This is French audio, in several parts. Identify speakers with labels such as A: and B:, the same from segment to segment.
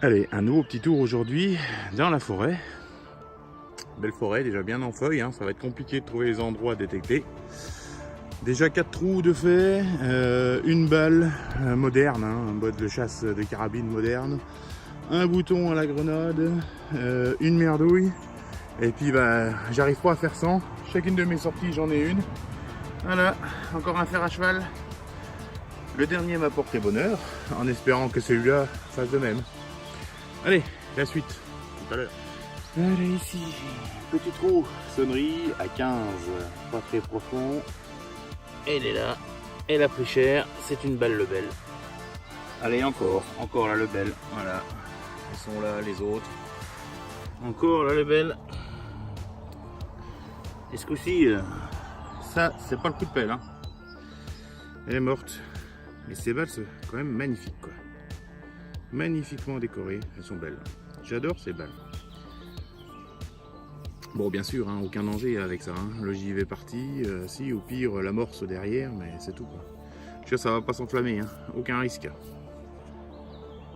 A: Allez, un nouveau petit tour aujourd'hui dans la forêt. Belle forêt, déjà bien en feuilles, hein. Ça va être compliqué de trouver les endroits à détecter. Déjà 4 trous de fait, une balle moderne, hein, un mode de chasse de carabine moderne, un bouton à la grenade, une merdouille, et puis bah, j'arrive pas à faire sans. Chacune de mes sorties j'en ai une. Voilà, encore un fer à cheval. Le dernier m'a porté bonheur, en espérant que celui-là fasse de même. Allez, la suite, tout à l'heure. Allez, ici, petit trou, sonnerie à 15, pas très profond. Elle est là, elle a pris cher, c'est une balle Lebel. Allez, encore la Lebel, voilà. Elles sont là, les autres. Encore la Lebel. Et ce coup-ci, ça, c'est pas le coup de pelle, hein. Elle est morte. Mais ces balles sont quand même magnifiques, quoi. Magnifiquement décorées, elles sont belles. J'adore ces balles. Bon, bien sûr, hein, aucun danger avec ça. Hein. L'ogive est parti, si, au pire, l'amorce derrière, mais c'est tout, quoi. Je sais, ça va pas s'enflammer, hein. Aucun risque.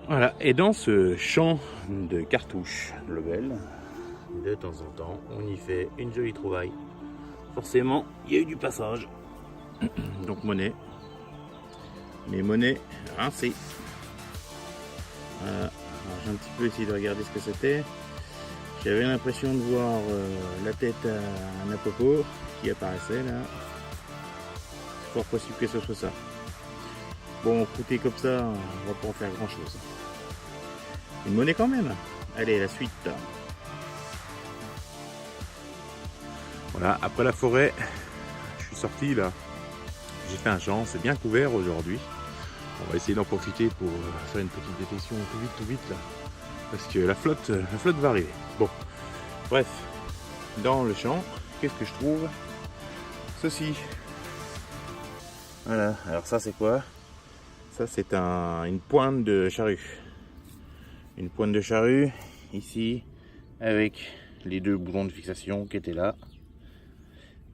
A: Voilà, et dans ce champ de cartouches Lebel, de temps en temps, on y fait une jolie trouvaille. Forcément, il y a eu du passage. Donc, monnaie. Mais monnaie rincée. Voilà. J'ai un petit peu essayé de regarder ce que c'était. J'avais l'impression de voir la tête à un apopore qui apparaissait là. C'est fort possible que ce soit ça. Bon, croûter comme ça, on va pas en faire grand chose. Une monnaie quand même. Allez, la suite. Voilà, après la forêt, je suis sorti là. J'ai fait un champ, c'est bien couvert aujourd'hui. On va essayer d'en profiter pour faire une petite détection tout vite là. Parce que la flotte va arriver. Bon, bref, dans le champ, qu'est-ce que je trouve? Ceci. Voilà, alors ça c'est quoi? Ça c'est une pointe de charrue. Une pointe de charrue, ici, avec les deux boulons de fixation qui étaient là.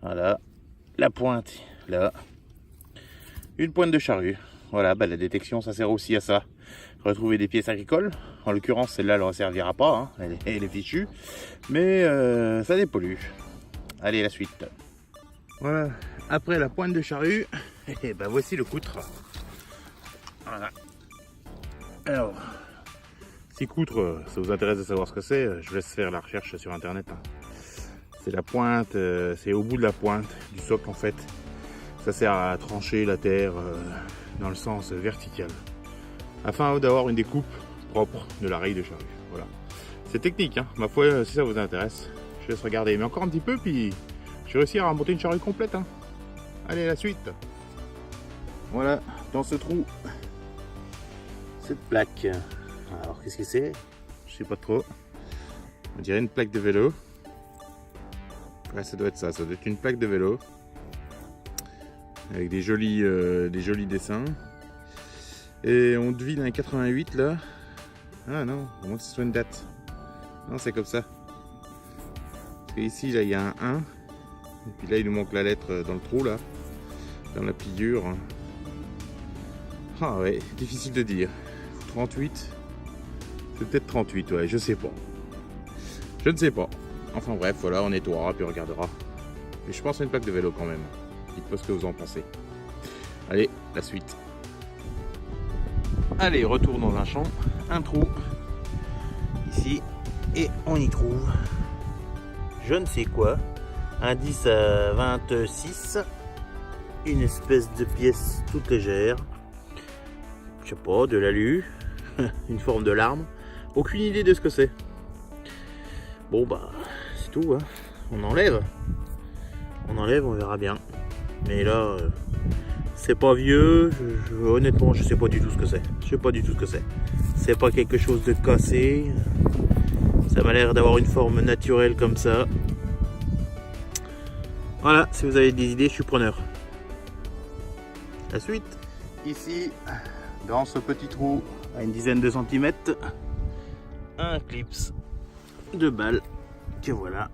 A: Voilà, la pointe là. Une pointe de charrue. Voilà, bah, la détection ça sert aussi à ça. Retrouver des pièces agricoles. En l'occurrence, celle-là ne leur servira pas, hein. Elle est fichue. Mais ça dépollue. Allez, la suite. Voilà, après la pointe de charrue, et ben voici le coutre. Voilà. Alors, si coutre, ça vous intéresse de savoir ce que c'est, je laisse faire la recherche sur internet. Hein. C'est la pointe, c'est au bout de la pointe du socle en fait. Ça sert à trancher la terre dans le sens vertical, afin d'avoir une découpe propre de la raie de charrue. Voilà. C'est technique, hein. Ma foi, si ça vous intéresse, je laisse regarder. Mais encore un petit peu, puis je vais réussir à remonter une charrue complète. Hein. Allez, la suite. Voilà, dans ce trou, cette plaque. Alors, qu'est-ce que c'est? Je sais pas trop. On dirait une plaque de vélo. Ouais, ça doit être ça. Ça doit être une plaque de vélo. Avec des jolis dessins. Et on devine un 88 là. Ah non, au moins que ce soit une date. Non, c'est comme ça. Parce que ici, là, il y a un 1. Et puis là, il nous manque la lettre dans le trou là. Dans la pliure. Ah ouais, difficile de dire. 38. C'est peut-être 38, ouais, je sais pas. Je ne sais pas. Enfin bref, voilà, on nettoiera puis on regardera. Mais je pense à une plaque de vélo quand même. Dites-moi ce que vous en pensez. Allez, la suite. Allez, retour dans un champ, un trou, ici, et on y trouve, je ne sais quoi, un 10 à 26, une espèce de pièce toute légère, je sais pas, de l'alu, une forme de larme, aucune idée de ce que c'est. Bon bah, c'est tout, hein. On enlève, on verra bien, mais là... c'est pas vieux, honnêtement je sais pas du tout ce que c'est. Je sais pas du tout ce que c'est. C'est pas quelque chose de cassé. Ça m'a l'air d'avoir une forme naturelle comme ça. Voilà, si vous avez des idées, je suis preneur. La suite. Ici, dans ce petit trou, à une dizaine de centimètres, un clips de balle. Que voilà.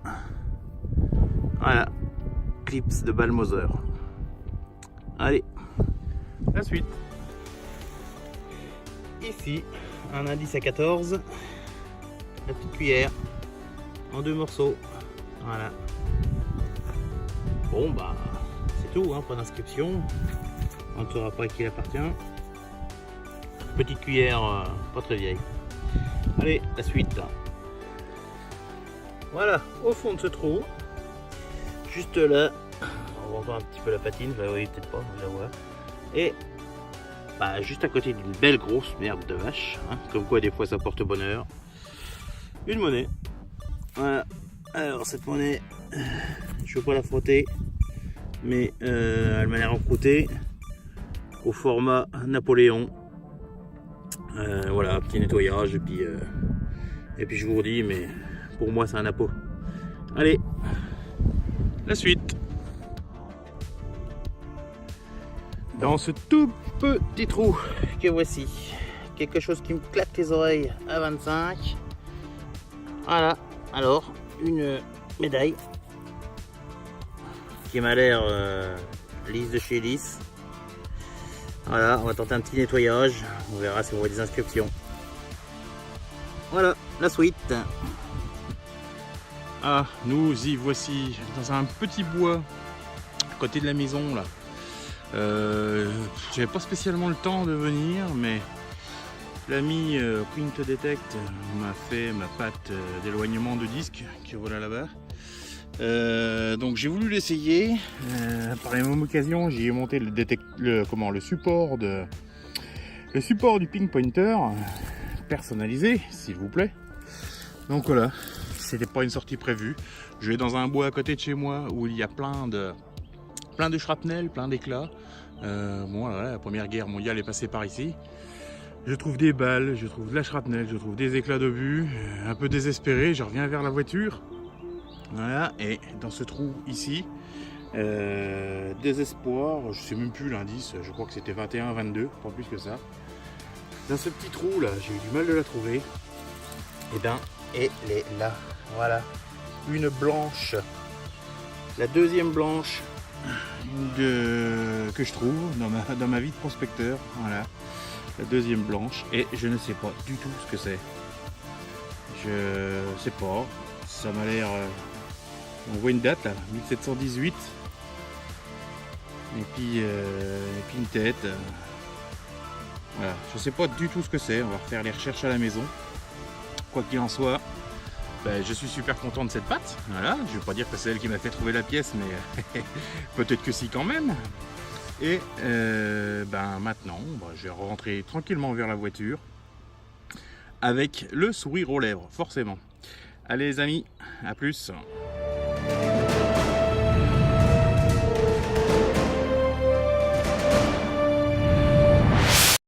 A: Voilà. Clips de balle Moser. Allez. La suite. Ici, un indice à 14, la petite cuillère en 2 morceaux. Voilà. Bon bah c'est tout, hein, pas d'inscription. On ne saura pas à qui il appartient. Petite cuillère pas très vieille. Allez, la suite. Voilà, au fond de ce trou, juste là, on va voir un petit peu la patine, vous la voyez peut-être pas, vous la voir. Et bah, juste à côté d'une belle grosse merde de vache, hein, comme quoi des fois ça porte bonheur, une monnaie. Voilà, alors cette monnaie, je ne veux pas la frotter, mais elle m'a l'air encroûtée, au format Napoléon. Voilà, petit nettoyage, et puis je vous redis, mais pour moi c'est un Napo. Allez, la suite. Dans ce tout petit trou que voici, quelque chose qui me claque les oreilles à 25. Voilà, alors une médaille qui m'a l'air lisse de chez lisse. Voilà, on va tenter un petit nettoyage, on verra si on voit des inscriptions. Voilà, la suite.
B: Ah, nous y voici dans un petit bois à côté de la maison là. J'avais pas spécialement le temps de venir, mais l'ami Print Detect m'a fait ma patte d'éloignement de disque que voilà là-bas. Donc j'ai voulu l'essayer. Par la même occasion, j'y ai monté le support du ping pointer personnalisé, s'il vous plaît. Donc voilà, c'était pas une sortie prévue. Je vais dans un bois à côté de chez moi où il y a plein de shrapnel, plein d'éclats. Bon, voilà, la Première Guerre mondiale est passée par ici. Je trouve des balles, je trouve de la shrapnel, je trouve des éclats d'obus. Un peu désespéré, je reviens vers la voiture. Voilà, et dans ce trou ici, désespoir, je sais même plus l'indice, je crois que c'était 21, 22, pas plus que ça. Dans ce petit trou là, j'ai eu du mal de la trouver. Et ben, elle est là, voilà, une blanche, la deuxième blanche que je trouve dans ma vie de prospecteur. Voilà, la deuxième blanche, et je ne sais pas du tout ce que c'est. Je sais pas, ça m'a l'air, on voit une date là, 1718, et puis une tête. Voilà, je sais pas du tout ce que c'est, on va refaire les recherches à la maison. Quoi qu'il en soit, ben, je suis super content de cette patte. Voilà, je vais pas dire que c'est elle qui m'a fait trouver la pièce, mais peut-être que si quand même. Et ben maintenant, je vais rentrer tranquillement vers la voiture avec le sourire aux lèvres, forcément. Allez les amis, à plus.